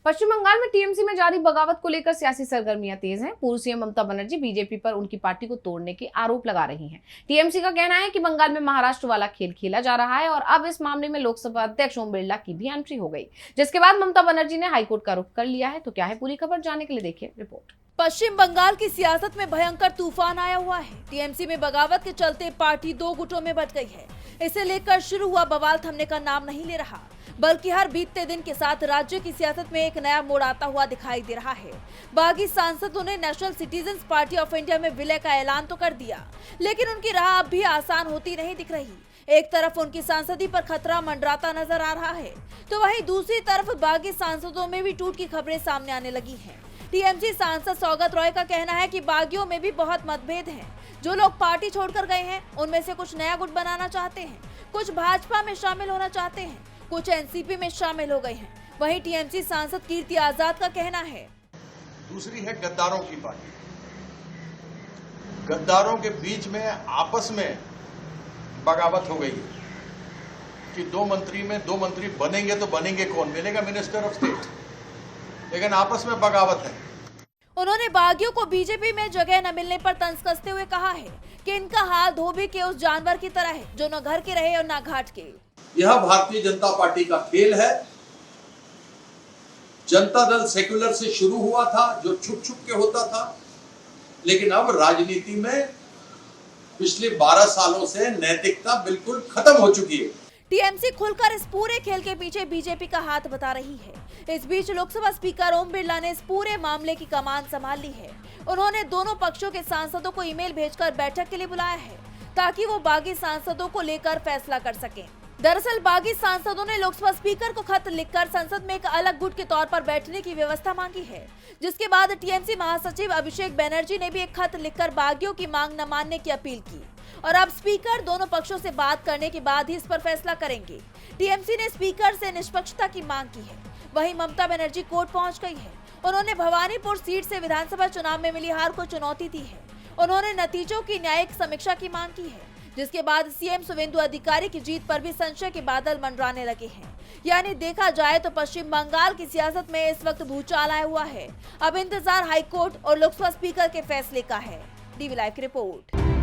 पश्चिम बंगाल में टीएमसी में जारी बगावत को लेकर सियासी सरगर्मियां तेज हैं। पूर्व सीएम ममता बनर्जी बीजेपी पर उनकी पार्टी को तोड़ने के आरोप लगा रही हैं। टीएमसी का कहना है कि बंगाल में महाराष्ट्र वाला खेल खेला जा रहा है और अब इस मामले में लोकसभा अध्यक्ष ओम बिरला की भी एंट्री हो गई, जिसके बाद ममता बनर्जी ने हाईकोर्ट का रुख कर लिया है। तो क्या है पूरी खबर, जानने के लिए देखिए रिपोर्ट। पश्चिम बंगाल की सियासत में भयंकर तूफान आया हुआ है। टीएमसी में बगावत के चलते पार्टी दो गुटों में बंट गई है। इसे लेकर शुरू हुआ बवाल थमने का नाम नहीं ले रहा, बल्कि हर बीतते दिन के साथ राज्य की सियासत में एक नया मोड़ आता हुआ दिखाई दे रहा है। बागी सांसदों ने national citizens party of India में विलय का ऐलान तो कर दिया, लेकिन उनकी राह अब भी आसान होती नहीं दिख रही। एक तरफ उनकी सांसदी पर खतरा मंडराता नजर आ रहा है, तो वहीं दूसरी तरफ बागी सांसदों में भी टूट की खबरें सामने आने लगी हैं। टीएमसी सांसद सौगत रॉय का कहना है कि बागियों में भी बहुत मतभेद हैं। जो लोग पार्टी छोड़कर गए हैं, उनमें से कुछ नया गुट बनाना चाहते हैं, कुछ भाजपा में शामिल होना चाहते हैं, कुछ एनसीपी में शामिल हो गए हैं। वहीं टीएमसी सांसद कीर्ति आजाद का कहना है, दूसरी है गद्दारों की पार्टी। गद्दारों के बीच में आपस में बगावत हो गई है कि दो मंत्री बनेंगे तो बनेंगे कौन, मिलेगा मिनिस्टर ऑफ स्टेट, लेकिन आपस में बगावत है। उन्होंने बागियों को बीजेपी में जगह न मिलने पर तंज कसते हुए कहा है कि इनका हाल धोबी के उस जानवर की तरह है जो न घर के रहे और न घाट के। यह भारतीय जनता पार्टी का खेल है। जनता दल सेक्युलर से शुरू हुआ था, जो छुप छुप के होता था, लेकिन अब राजनीति में पिछले 12 सालों से नैतिकता बिल्कुल खत्म हो चुकी है। टीएमसी खुलकर इस पूरे खेल के पीछे बीजेपी का हाथ बता रही है। इस बीच लोकसभा स्पीकर ओम बिरला ने इस पूरे मामले की कमान संभाल ली है। उन्होंने दोनों पक्षों के सांसदों को ईमेल भेजकर बैठक के लिए बुलाया है, ताकि वो बागी सांसदों को लेकर फैसला कर सकें। दरअसल बागी सांसदों ने लोकसभा स्पीकर को खत लिखकर संसद में एक अलग गुट के तौर पर बैठने की व्यवस्था मांगी है, जिसके बाद टीएमसी महासचिव अभिषेक बनर्जी ने भी एक खत लिखकर बागियों की मांग न मानने की अपील की और अब स्पीकर दोनों पक्षों से बात करने के बाद ही इस पर फैसला करेंगे। टीएमसी ने स्पीकर से निष्पक्षता की मांग की है। वहीं ममता बनर्जी कोर्ट पहुंच गई है। उन्होंने भवानीपुर सीट से विधानसभा चुनाव में मिली हार को चुनौती दी है। उन्होंने नतीजों की न्यायिक समीक्षा की मांग की है, जिसके बाद सीएम शुवेंदु अधिकारी की जीत पर भी संशय के बादल मंडराने लगे हैं। यानी देखा जाए तो पश्चिम बंगाल की सियासत में इस वक्त भूचाल आया हुआ है। अब इंतजार हाईकोर्ट और लोकसभा स्पीकर के फैसले का है। डीवी लाइव की रिपोर्ट।